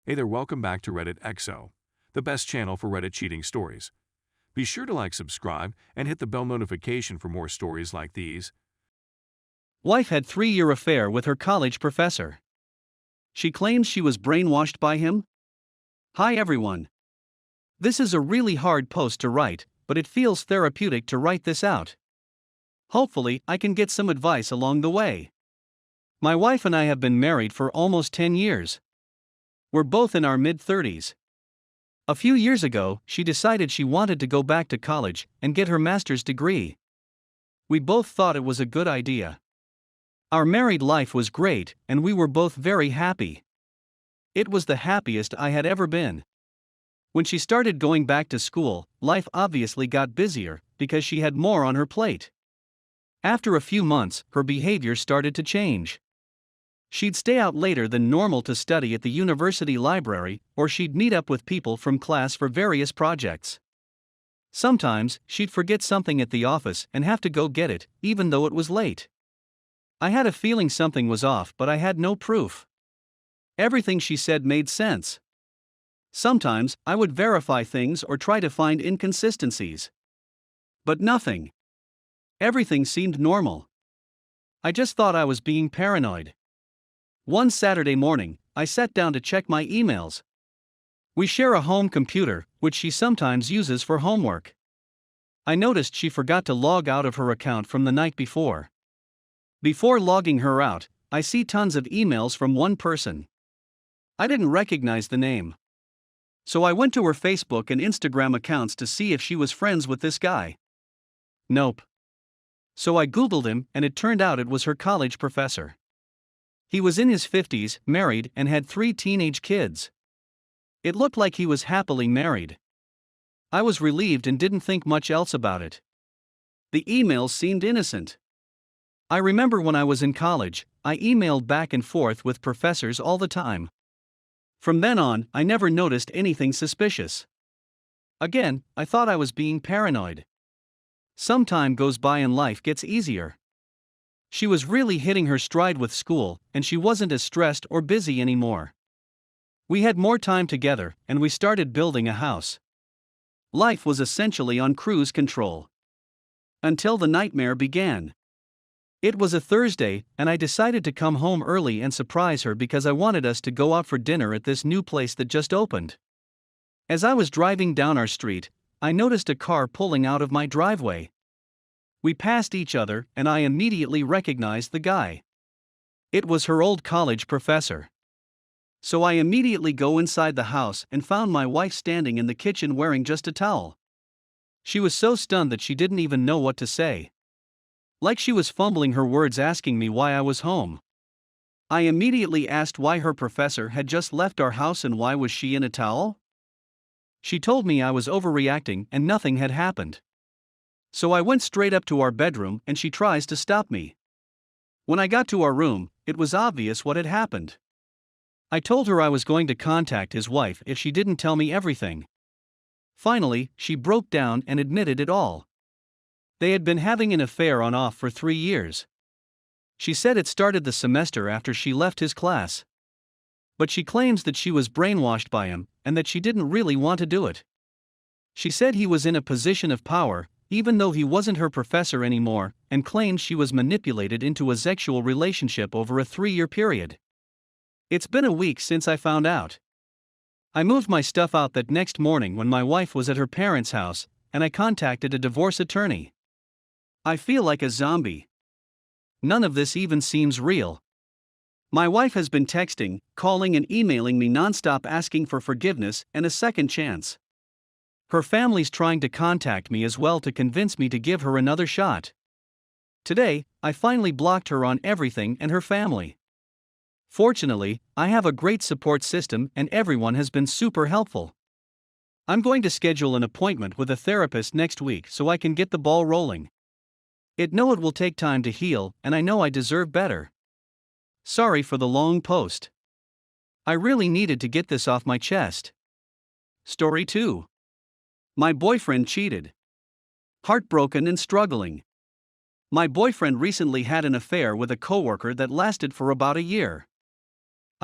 Hey there, welcome back to Reddit XO, the best channel for Reddit cheating stories. Be sure to like, subscribe, and hit the bell notification for more stories like these. Wife had 3-year affair with her college professor. She claims she was brainwashed by him. Hi everyone. This is a really hard post to write, but it feels therapeutic to write this out. Hopefully, I can get some advice along the way. My wife and I have been married for almost 10 years. We're both in our mid-30s. A few years ago, she decided she wanted to go back to college and get her master's degree. We both thought it was a good idea. Our married life was great, and we were both very happy. It was the happiest I had ever been. When she started going back to school, life obviously got busier, because she had more on her plate. After a few months, her behavior started to change. She'd stay out later than normal to study at the university library, or she'd meet up with people from class for various projects. Sometimes, she'd forget something at the office and have to go get it, even though it was late. I had a feeling something was off, but I had no proof. Everything she said made sense. Sometimes, I would verify things or try to find inconsistencies. But nothing. Everything seemed normal. I just thought I was being paranoid. One Saturday morning, I sat down to check my emails. We share a home computer, which she sometimes uses for homework. I noticed she forgot to log out of her account from the night before. Before logging her out, I see tons of emails from one person. I didn't recognize the name. So I went to her Facebook and Instagram accounts to see if she was friends with this guy. Nope. So I Googled him, and it turned out it was her college professor. He was in his 50s, married, and had 3 teenage kids. It looked like he was happily married. I was relieved and didn't think much else about it. The emails seemed innocent. I remember when I was in college, I emailed back and forth with professors all the time. From then on, I never noticed anything suspicious. Again, I thought I was being paranoid. Some time goes by and life gets easier. She was really hitting her stride with school, and she wasn't as stressed or busy anymore. We had more time together, and we started building a house. Life was essentially on cruise control. Until the nightmare began. It was a Thursday, and I decided to come home early and surprise her because I wanted us to go out for dinner at this new place that just opened. As I was driving down our street, I noticed a car pulling out of my driveway. We passed each other, and I immediately recognized the guy. It was her old college professor. So I immediately go inside the house and found my wife standing in the kitchen wearing just a towel. She was so stunned that she didn't even know what to say. Like she was fumbling her words asking me why I was home. I immediately asked why her professor had just left our house and why was she in a towel? She told me I was overreacting and nothing had happened. So I went straight up to our bedroom and she tries to stop me. When I got to our room, it was obvious what had happened. I told her I was going to contact his wife if she didn't tell me everything. Finally, she broke down and admitted it all. They had been having an affair on off for 3 years. She said it started the semester after she left his class. But she claims that she was brainwashed by him and that she didn't really want to do it. She said he was in a position of power, even though he wasn't her professor anymore, and claimed she was manipulated into a sexual relationship over a 3-year period. It's been a week since I found out. I moved my stuff out that next morning when my wife was at her parents' house, and I contacted a divorce attorney. I feel like a zombie. None of this even seems real. My wife has been texting, calling and emailing me nonstop asking for forgiveness and a second chance. Her family's trying to contact me as well to convince me to give her another shot. Today, I finally blocked her on everything and her family. Fortunately, I have a great support system and everyone has been super helpful. I'm going to schedule an appointment with a therapist next week so I can get the ball rolling. It will take time to heal, and I know I deserve better. Sorry for the long post. I really needed to get this off my chest. Story 2. My boyfriend cheated. Heartbroken and struggling. My boyfriend recently had an affair with a coworker that lasted for about a year.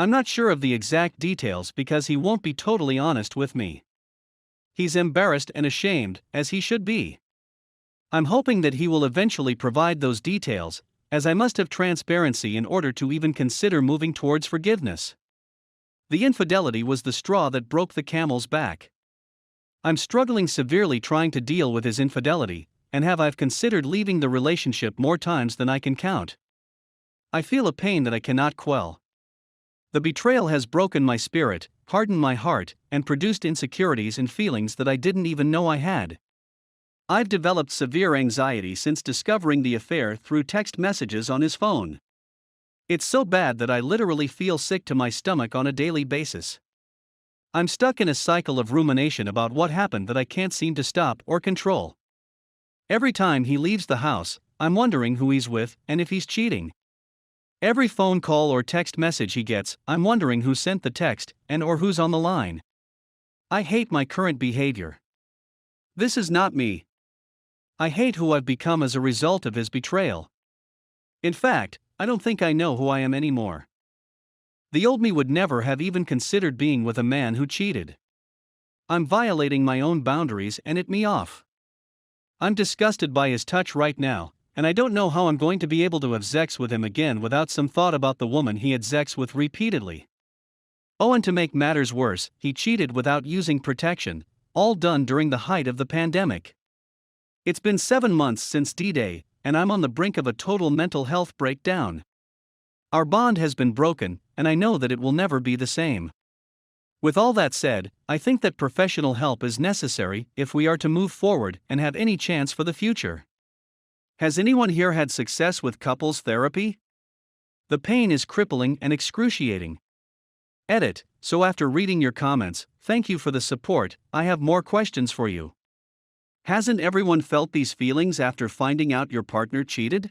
I'm not sure of the exact details because he won't be totally honest with me. He's embarrassed and ashamed, as he should be. I'm hoping that he will eventually provide those details, as I must have transparency in order to even consider moving towards forgiveness. The infidelity was the straw that broke the camel's back. I'm struggling severely trying to deal with his infidelity, and I've considered leaving the relationship more times than I can count. I feel a pain that I cannot quell. The betrayal has broken my spirit, hardened my heart, and produced insecurities and feelings that I didn't even know I had. I've developed severe anxiety since discovering the affair through text messages on his phone. It's so bad that I literally feel sick to my stomach on a daily basis. I'm stuck in a cycle of rumination about what happened that I can't seem to stop or control. Every time he leaves the house, I'm wondering who he's with and if he's cheating. Every phone call or text message he gets, I'm wondering who sent the text and or who's on the line. I hate my current behavior. This is not me. I hate who I've become as a result of his betrayal. In fact, I don't think I know who I am anymore. The old me would never have even considered being with a man who cheated. I'm violating my own boundaries and it me off. I'm disgusted by his touch right now, and I don't know how I'm going to be able to have sex with him again without some thought about the woman he had sex with repeatedly. Oh, and to make matters worse, he cheated without using protection, all done during the height of the pandemic. It's been 7 months since D-Day, and I'm on the brink of a total mental health breakdown. Our bond has been broken, and I know that it will never be the same. With all that said, I think that professional help is necessary if we are to move forward and have any chance for the future. Has anyone here had success with couples therapy? The pain is crippling and excruciating. Edit. So after reading your comments, thank you for the support. I have more questions for you. Hasn't everyone felt these feelings after finding out your partner cheated?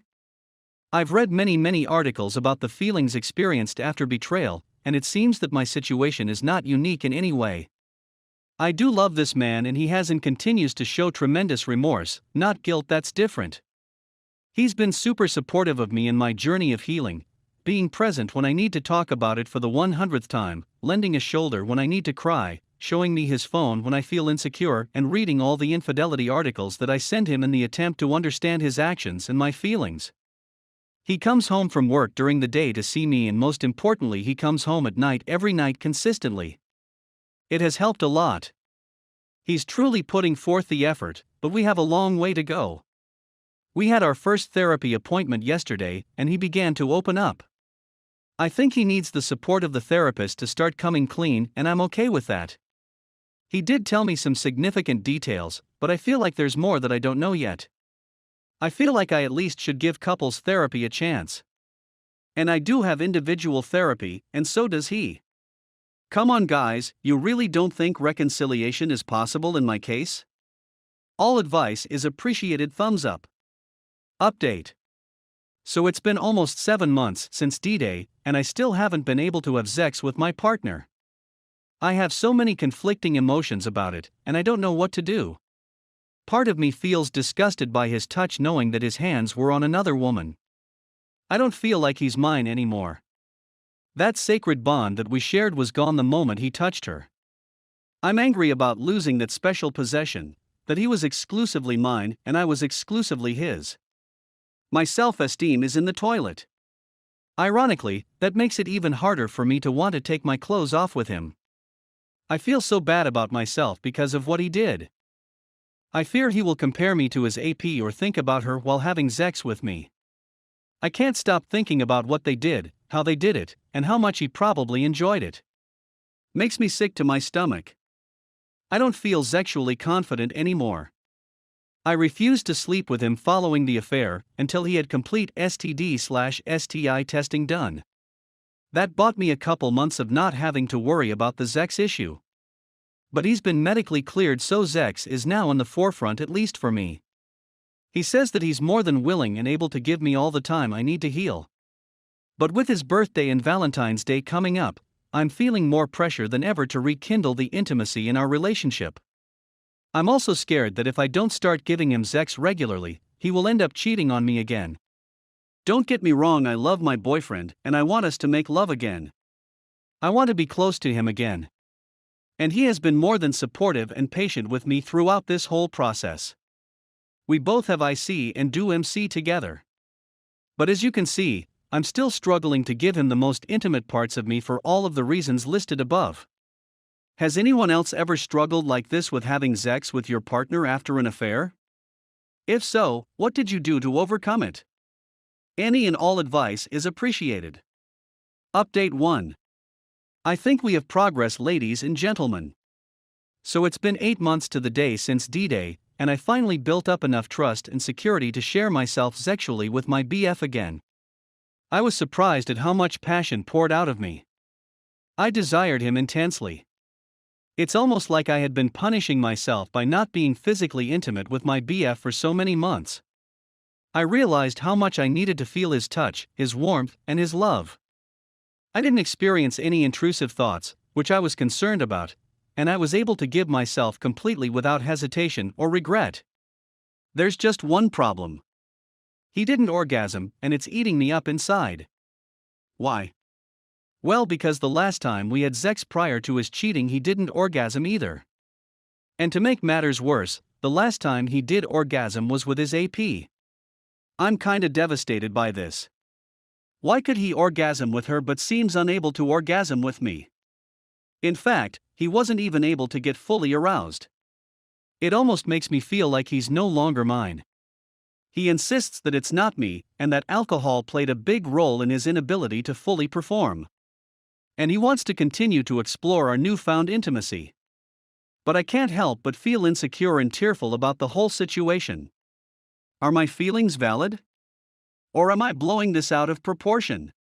I've read many articles about the feelings experienced after betrayal, and it seems that my situation is not unique in any way. I do love this man and he has and continues to show tremendous remorse, not guilt. That's different. He's been super supportive of me in my journey of healing, being present when I need to talk about it for the 100th time, lending a shoulder when I need to cry, showing me his phone when I feel insecure, and reading all the infidelity articles that I send him in the attempt to understand his actions and my feelings. He comes home from work during the day to see me, and most importantly, he comes home at night every night consistently. It has helped a lot. He's truly putting forth the effort, but we have a long way to go. We had our first therapy appointment yesterday, and he began to open up. I think he needs the support of the therapist to start coming clean, and I'm okay with that. He did tell me some significant details, but I feel like there's more that I don't know yet. I feel like I at least should give couples therapy a chance. And I do have individual therapy, and so does he. Come on guys, you really don't think reconciliation is possible in my case? All advice is appreciated. Thumbs up. Update. So it's been almost 7 months since D-Day, and I still haven't been able to have sex with my partner. I have so many conflicting emotions about it, and I don't know what to do. Part of me feels disgusted by his touch, knowing that his hands were on another woman. I don't feel like he's mine anymore. That sacred bond that we shared was gone the moment he touched her. I'm angry about losing that special possession, that he was exclusively mine and I was exclusively his. My self-esteem is in the toilet. Ironically, that makes it even harder for me to want to take my clothes off with him. I feel so bad about myself because of what he did. I fear he will compare me to his AP or think about her while having sex with me. I can't stop thinking about what they did, how they did it, and how much he probably enjoyed it. Makes me sick to my stomach. I don't feel sexually confident anymore. I refused to sleep with him following the affair until he had complete STD/STI testing done. That bought me a couple months of not having to worry about the sex issue. But he's been medically cleared, so sex is now in the forefront, at least for me. He says that he's more than willing and able to give me all the time I need to heal. But with his birthday and Valentine's Day coming up, I'm feeling more pressure than ever to rekindle the intimacy in our relationship. I'm also scared that if I don't start giving him sex regularly, he will end up cheating on me again. Don't get me wrong, I love my boyfriend and I want us to make love again. I want to be close to him again. And he has been more than supportive and patient with me throughout this whole process. We both have IC and do MC together. But as you can see, I'm still struggling to give him the most intimate parts of me for all of the reasons listed above. Has anyone else ever struggled like this with having sex with your partner after an affair? If so, what did you do to overcome it? Any and all advice is appreciated. Update 1. I think we have progress, ladies and gentlemen. So it's been 8 months to the day since D-Day, and I finally built up enough trust and security to share myself sexually with my BF again. I was surprised at how much passion poured out of me. I desired him intensely. It's almost like I had been punishing myself by not being physically intimate with my BF for so many months. I realized how much I needed to feel his touch, his warmth, and his love. I didn't experience any intrusive thoughts, which I was concerned about, and I was able to give myself completely without hesitation or regret. There's just one problem. He didn't orgasm, and it's eating me up inside. Why? Well, because the last time we had sex prior to his cheating, he didn't orgasm either. And to make matters worse, the last time he did orgasm was with his AP. I'm kinda devastated by this. Why could he orgasm with her but seems unable to orgasm with me? In fact, he wasn't even able to get fully aroused. It almost makes me feel like he's no longer mine. He insists that it's not me, and that alcohol played a big role in his inability to fully perform. And he wants to continue to explore our newfound intimacy. But I can't help but feel insecure and tearful about the whole situation. Are my feelings valid? Or am I blowing this out of proportion?